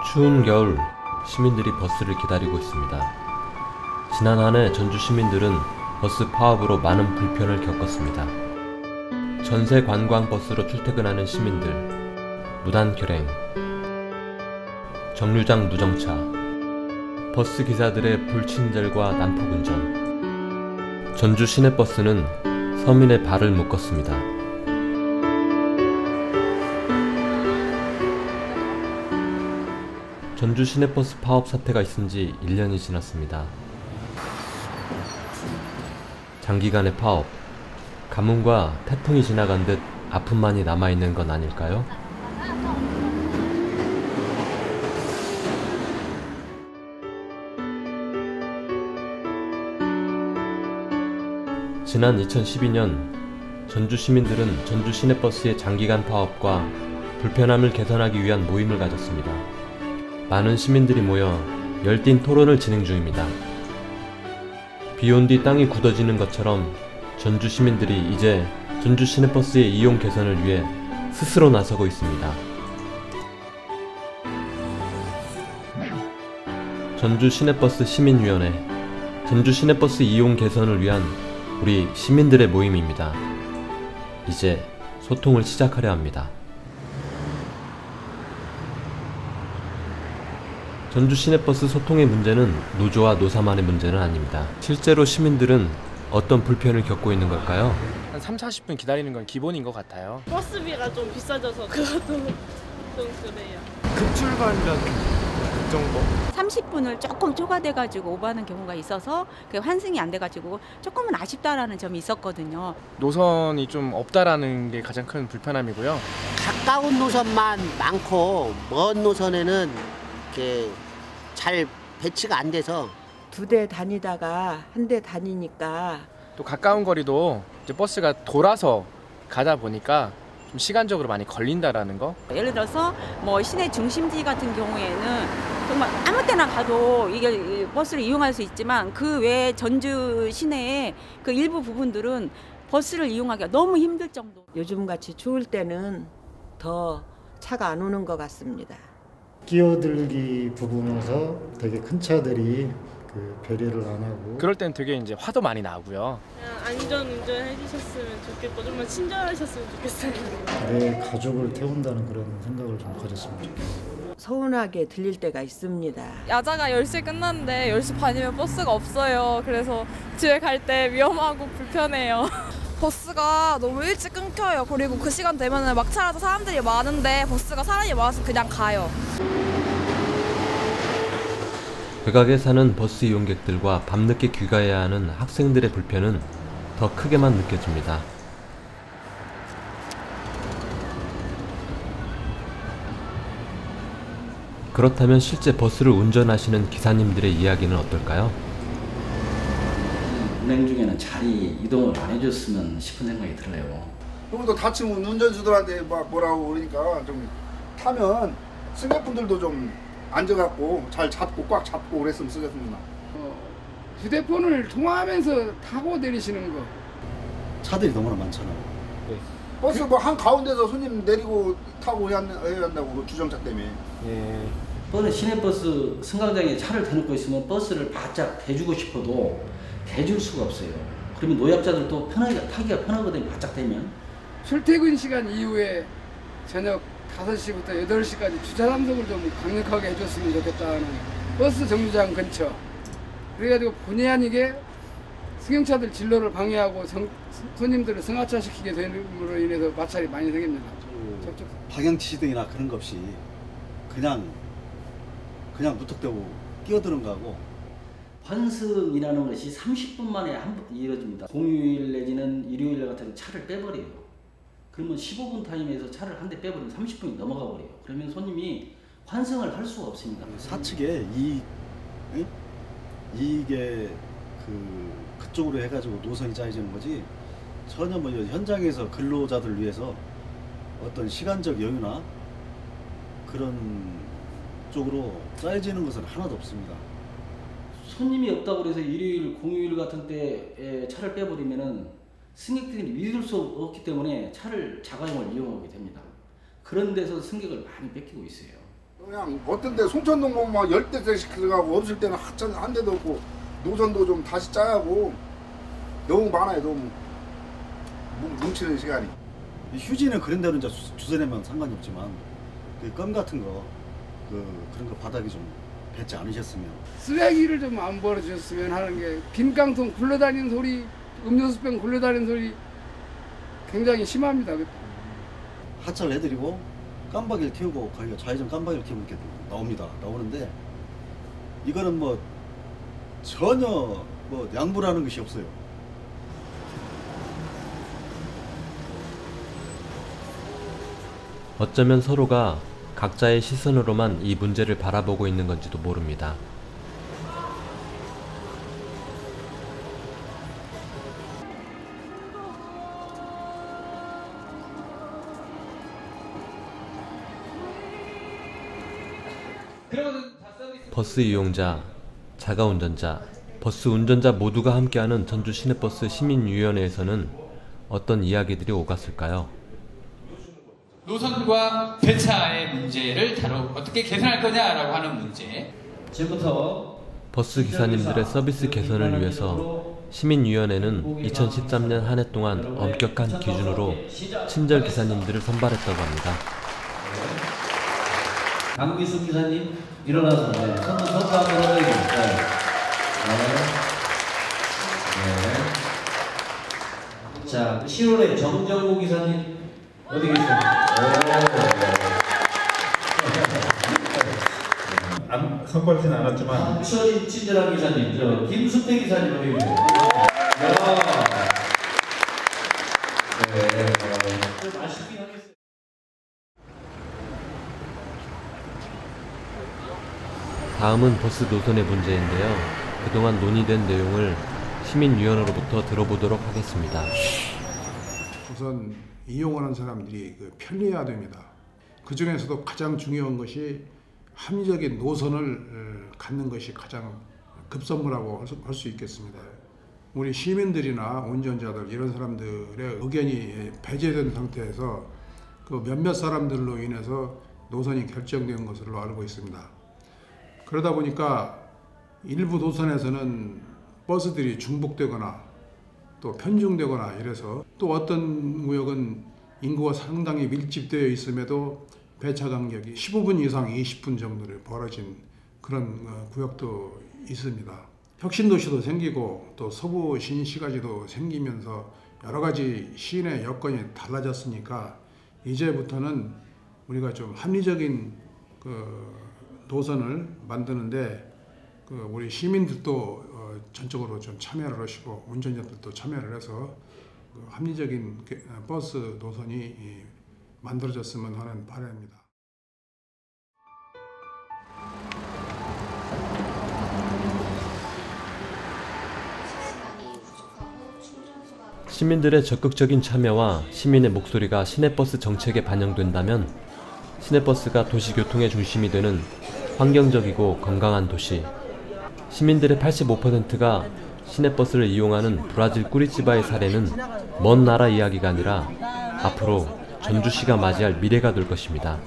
추운 겨울, 시민들이 버스를 기다리고 있습니다. 지난 한 해 전주 시민들은 버스 파업으로 많은 불편을 겪었습니다. 전세 관광버스로 출퇴근하는 시민들, 무단 결행, 정류장 누정차, 버스 기사들의 불친절과 난폭운전. 전주 시내버스는 서민의 발을 묶었습니다. 전주 시내버스 파업 사태가 있은 지 1년이 지났습니다. 장기간의 파업, 가뭄과 태풍이 지나간 듯 아픔만이 남아있는 건 아닐까요? 지난 2012년 전주 시민들은 전주 시내버스의 장기간 파업과 불편함을 개선하기 위한 모임을 가졌습니다. 많은 시민들이 모여 열띤 토론을 진행 중입니다. 비온 뒤 땅이 굳어지는 것처럼 전주 시민들이 이제 전주 시내버스의 이용 개선을 위해 스스로 나서고 있습니다. 전주 시내버스 시민위원회, 전주 시내버스 이용 개선을 위한 우리 시민들의 모임입니다. 이제 소통을 시작하려 합니다. 전주 시내버스 소통의 문제는 노조와 노사만의 문제는 아닙니다. 실제로 시민들은 어떤 불편을 겪고 있는 걸까요? 한 3-40분 기다리는 건 기본인 것 같아요. 버스비가 좀 비싸져서 그것도 좀 그래요. 급출발이라는 그 정도? 30분을 조금 초과돼가지고 오버하는 경우가 있어서 환승이 안 돼가지고 조금은 아쉽다라는 점이 있었거든요. 노선이 좀 없다라는 게 가장 큰 불편함이고요. 가까운 노선만 많고 먼 노선에는 이렇게 잘 배치가 안 돼서 2대 다니다가 1대 다니니까 또 가까운 거리도 이제 버스가 돌아서 가다 보니까 좀 시간적으로 많이 걸린다라는 거. 예를 들어서 뭐 시내 중심지 같은 경우에는 정말 아무 때나 가도 이게 버스를 이용할 수 있지만 그 외에 전주 시내의 그 일부 부분들은 버스를 이용하기가 너무 힘들 정도. 요즘같이 추울 때는 더 차가 안 오는 것 같습니다. 끼어들기 부분에서 되게 큰 차들이 배려를 안 하고 그럴 땐 되게 이제 화도 많이 나고요. 그냥 안전 운전해 주셨으면 좋겠고 좀만 친절하셨으면 좋겠어요. 내 가족을 태운다는 그런 생각을 좀 가졌으면 좋겠어요. 서운하게 들릴 때가 있습니다. 야자가 10시에 끝났는데 10시 반이면 버스가 없어요. 그래서 집에 갈 때 위험하고 불편해요. 버스가 너무 일찍 끊겨요. 그리고 그 시간 되면 막차라서 사람들이 많은데 버스가 사람이 많아서 그냥 가요. 외곽에 사는 버스 이용객들과 밤늦게 귀가해야 하는 학생들의 불편은 더 크게만 느껴집니다. 그렇다면 실제 버스를 운전하시는 기사님들의 이야기는 어떨까요? 운행 중에는 자리 이동을 안 해줬으면 싶은 생각이 들어요. 그리고 또 다치면 운전수들한테 막 뭐라고 그러니까 좀 타면 승객분들도 좀 앉아갖고 잘 잡고 꽉 잡고 그랬으면 쓰겠습니다. 휴대폰을 통화하면서 타고 내리시는 거. 차들이 너무나 많잖아요. 버스 뭐 한 가운데서 손님 내리고 타고 해야 한다고 그 주정차 때문에. 예. 버스 시내버스 승강장에 차를 대놓고 있으면 버스를 바짝 대주고 싶어도 대줄 수가 없어요. 그러면 노약자들도 편하게 타기가 편하거든요. 바짝 대면. 출퇴근 시간 이후에 저녁 5시부터 8시까지 주차 단속을 좀 강력하게 해줬으면 좋겠다는 버스 정류장 근처. 그래가지고 본의 아니게 승용차들 진로를 방해하고 손님들을 승하차시키게 됨으로 인해서 마찰이 많이 생깁니다. 방향지시등이나 그런 거 없이 그냥 무턱대고 끼어드는 거하고 환승이라는 것이 30분 만에 한 번 이루어집니다. 공휴일 내지는 일요일 같은 차를 빼버려요. 그러면 15분 타임에서 차를 한 대 빼버리면 30분이 넘어가 버려요. 그러면 손님이 환승을 할 수가 없습니다. 사측에 이게 그쪽으로 해가지고 노선이 짜여지는 거지 전혀 뭐 현장에서 근로자들 위해서 어떤 시간적 여유나 그런 쪽으로 짜여지는 것은 하나도 없습니다. 손님이 없다고 해서 일요일, 공휴일 같은 때에 차를 빼버리면은 승객들이 믿을 수 없기 때문에 차를 자가용을 이용하게 됩니다. 그런 데서 승객을 많이 뺏기고 있어요. 그냥 어떤 데 송천동 보면 막 10대씩 들어가고 없을 때는 한 대도 없고 노선도 좀 다시 짜야 하고 너무 많아요. 너무 뭉치는 시간이. 휴지는 그런 대로 이제 주워내면 상관이 없지만 그 껌 같은 거 그런 거 바닥에 좀 뱉지 않으셨으면 쓰레기를 좀 안 버려주셨으면 하는 게 빈 깡통 굴러다니는 소리, 음료수병 굴러다니는 소리 굉장히 심합니다. 하차를 해드리고 깜박이를 켜고 거기가 좌회전 깜박이를 켜고 이렇게 나오는데 이거는 뭐 전혀 뭐 양보라는 것이 없어요. 어쩌면 서로가 각자의 시선으로만 이 문제를 바라보고 있는 건지도 모릅니다. 버스 이용자, 자가운전자, 버스 운전자 모두가 함께하는 전주 시내버스 시민위원회에서는 어떤 이야기들이 오갔을까요? 노선과 배차의 문제를 어떻게 개선할 거냐라고 하는 문제. 지금부터 버스 기사님들의 서비스 개선을 위해서 시민위원회는 2013년 한 해 동안 엄격한 기준으로 친절 기사님들을 선발했다고 합니다. 강기수 기사님 일어나서 선수 한번 해드리겠습니다. 네. 자, 7월에 정정우 기사님 어디 계세요? 선발지는 않았지만 박철인 친절한 기사님, 김수태 기사님 어디 계세요? 좀 아쉽긴 하겠어요. 다음은 버스 노선의 문제인데요. 그동안 논의된 내용을 시민위원회로부터 들어보도록 하겠습니다. 우선 이용하는 사람들이 편리해야 됩니다. 그 중에서도 가장 중요한 것이 합리적인 노선을 갖는 것이 가장 급선무라고 할 수 있겠습니다. 우리 시민들이나 운전자들 이런 사람들의 의견이 배제된 상태에서 그 몇몇 사람들로 인해서 노선이 결정된 것으로 알고 있습니다. 그러다 보니까 일부 노선에서는 버스들이 중복되거나 또 편중되거나 이래서 또 어떤 구역은 인구가 상당히 밀집되어 있음에도 배차 간격이 15분 이상 20분 정도를 벌어진 그런 구역도 있습니다. 혁신도시도 생기고 또 서부 신시가지도 생기면서 여러 가지 시내 여건이 달라졌으니까 이제부터는 우리가 좀 합리적인 노선을 만드는데 우리 시민들도 전적으로 좀 참여를 하시고 운전자들도 참여를 해서 합리적인 버스 노선이 만들어졌으면 하는 바람입니다. 시민들의 적극적인 참여와 시민의 목소리가 시내버스 정책에 반영된다면 시내버스가 도시교통의 중심이 되는 환경적이고 건강한 도시, 시민들의 85%가 시내버스를 이용하는 브라질 꾸리치바의 사례는 먼 나라 이야기가 아니라 앞으로 전주시가 맞이할 미래가 될 것입니다.